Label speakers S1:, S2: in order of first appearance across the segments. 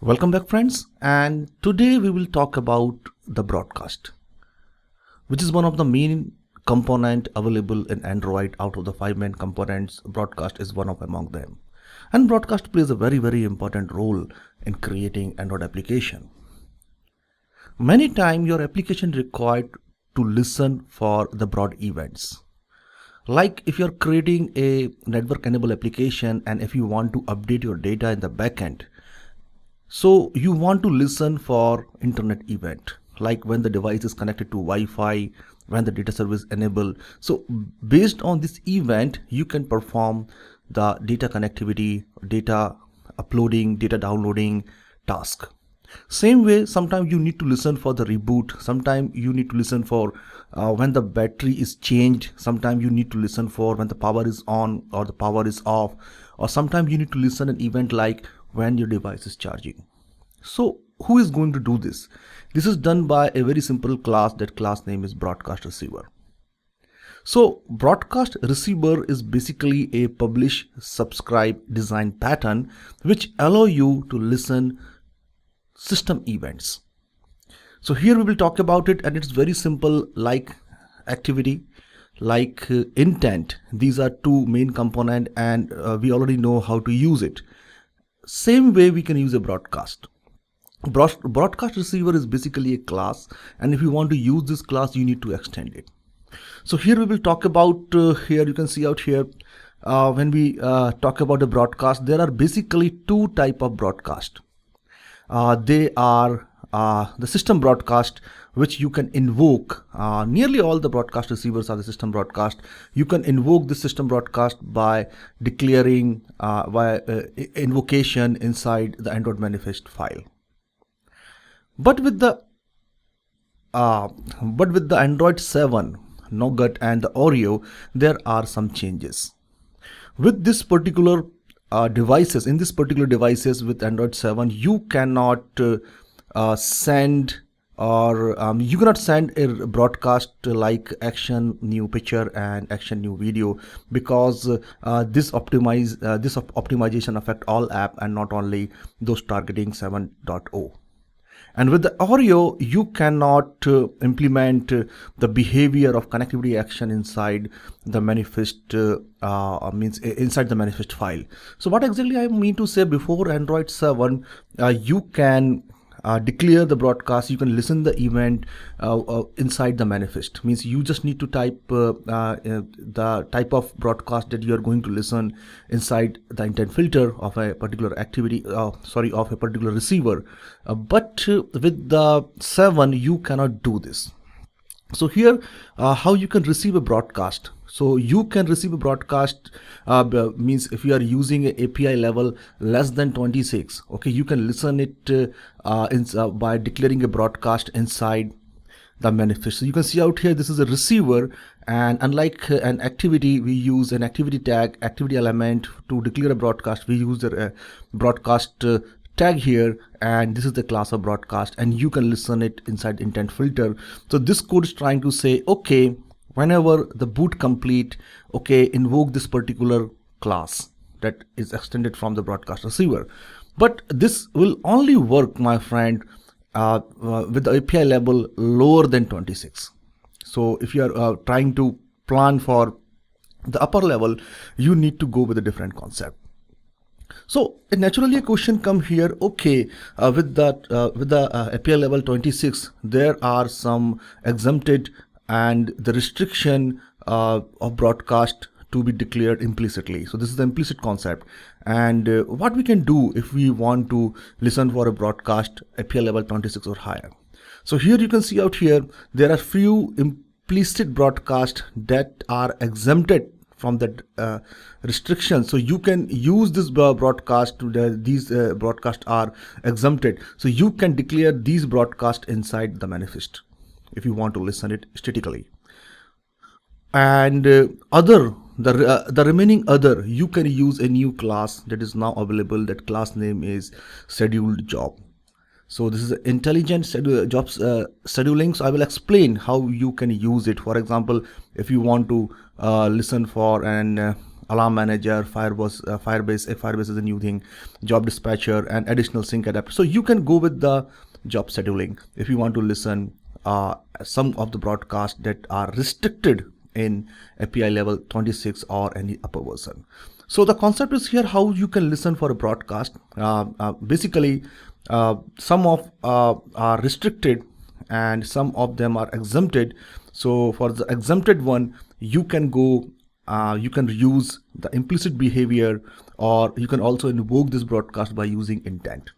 S1: Welcome back, friends. And today we will talk about the broadcast, which is one of the main component available in Android. Out of the five main components, broadcast is one of among them. And broadcast plays a very important role in creating Android application. Many times your application required to listen for the broad events. Like if you're creating a network enabled application and if you want to update your data in the backend, so you want to listen for internet event, like when the device is connected to Wi-Fi, when the data service enabled. So based on this event, you can perform the data connectivity, data uploading, data downloading task. Same way, sometimes you need to listen for the reboot. Sometimes you need to listen for when the battery is changed. Sometimes you need to listen for when the power is on or the power is off. Or sometimes you need to listen an event like when your device is charging. So who is going to do this? This is done by a very simple class. That class name is broadcast receiver. So broadcast receiver is basically a publish, subscribe design pattern which allow you to listen system events. So here we will talk about it, and it's very simple, like activity, like intent. These are two main component, and we already know how to use it. Same way we can use a broadcast. Broadcast receiver is basically a class, and if you want to use this class, you need to extend it. So here we will talk about, here you can see out here, when we talk about the broadcast, there are basically two type of broadcast. They are the system broadcast, which you can invoke. Nearly all the broadcast receivers are the system broadcast. You can invoke the system broadcast by declaring invocation inside the Android manifest file. But with the Android 7, Nougat and the Oreo, there are some changes. With this particular devices, in this particular devices with Android 7, you cannot send or you cannot send a broadcast like action new picture and action new video, because this optimization affect all app and not only those targeting 7.0. And with the Oreo, you cannot implement the behavior of connectivity action inside the manifest, inside the manifest file. So what exactly I mean to say, before Android 7, you can declare the broadcast, you can listen the event inside the manifest. Means you just need to type the type of broadcast that you are going to listen inside the intent filter of a particular activity, of a particular receiver. But with the 7, you cannot do this. So here, how you can receive a broadcast. So you can receive a broadcast, means if you are using a API level less than 26, okay, you can listen it by declaring a broadcast inside the manifest. So you can see out here, this is a receiver, and unlike an activity, we use an activity tag, activity element to declare a broadcast. We use the broadcast tag here, and this is the class of broadcast, and you can listen it inside intent filter. So this code is trying to say, okay, whenever the boot complete, okay, invoke this particular class that is extended from the broadcast receiver. But this will only work, my friend, with the API level lower than 26. So if you are trying to plan for the upper level, you need to go with a different concept. So naturally a question come here, okay, with the API level 26, there are some exempted and the restriction of broadcast to be declared implicitly. So this is the implicit concept. And what we can do if we want to listen for a broadcast API level 26 or higher. So here you can see out here, there are few implicit broadcasts that are exempted from that restriction. So you can use this broadcast. These broadcasts are exempted. So you can declare these broadcasts inside the manifest if you want to listen it statically. And the remaining other, you can use a new class that is now available. That class name is scheduled job. So this is intelligent jobs scheduling. So I will explain how you can use it. For example, if you want to listen for an alarm manager, Firebase is a new thing, job dispatcher, and additional sync adapter. So you can go with the job scheduling if you want to listen some of the broadcasts that are restricted in API level 26 or any upper version. So the concept is here how you can listen for a broadcast. Basically, some of are restricted and some of them are exempted. So for the exempted one, you can go, you can use the implicit behavior, or you can also invoke this broadcast by using intent.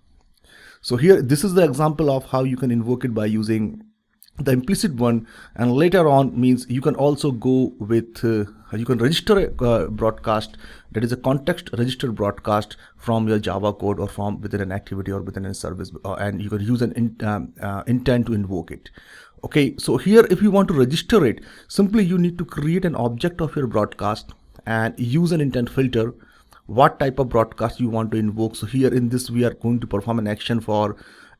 S1: So here, this is the example of how you can invoke it by using the implicit one, and later on means you can also go with, you can register a broadcast that is a context registered broadcast from your Java code or from within an activity or within a service, and you can use an intent to invoke it. Okay, so here if you want to register it, simply you need to create an object of your broadcast and use an intent filter what type of broadcast you want to invoke. So here in this we are going to perform an action for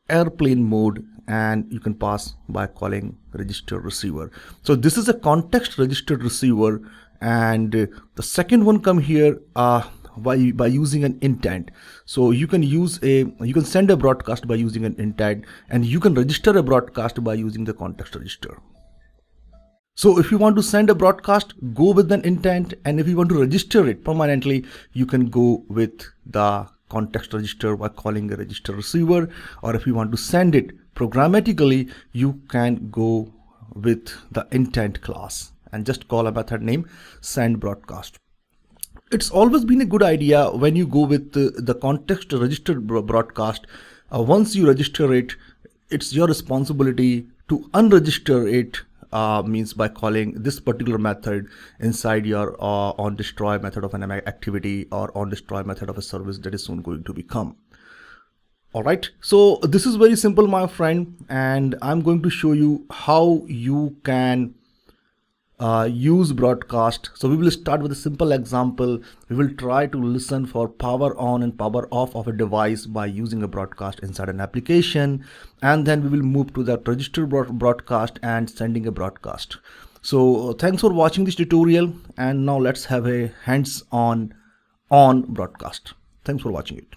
S1: airplane mode, and you can pass by calling register receiver. So this is a context registered receiver, and the second one come here by using an intent. So you can send a broadcast by using an intent, and you can register a broadcast by using the context register. So if you want to send a broadcast, go with an intent, and if you want to register it permanently, you can go with the context register by calling a register receiver. Or if you want to send it programmatically, you can go with the intent class and just call a method name send broadcast. It's always been a good idea when you go with the context registered broadcast. Once you register it, it's your responsibility to unregister it, means by calling this particular method inside your on destroy method of an activity or on destroy method of a service that is soon going to become. All right, so this is very simple, my friend, and I'm going to show you how you can use broadcast. So we will start with a simple example. We will try to listen for power on and power off of a device by using a broadcast inside an application, and then we will move to that registered broadcast and sending a broadcast. So thanks for watching this tutorial, and now let's have a hands-on broadcast. Thanks for watching it.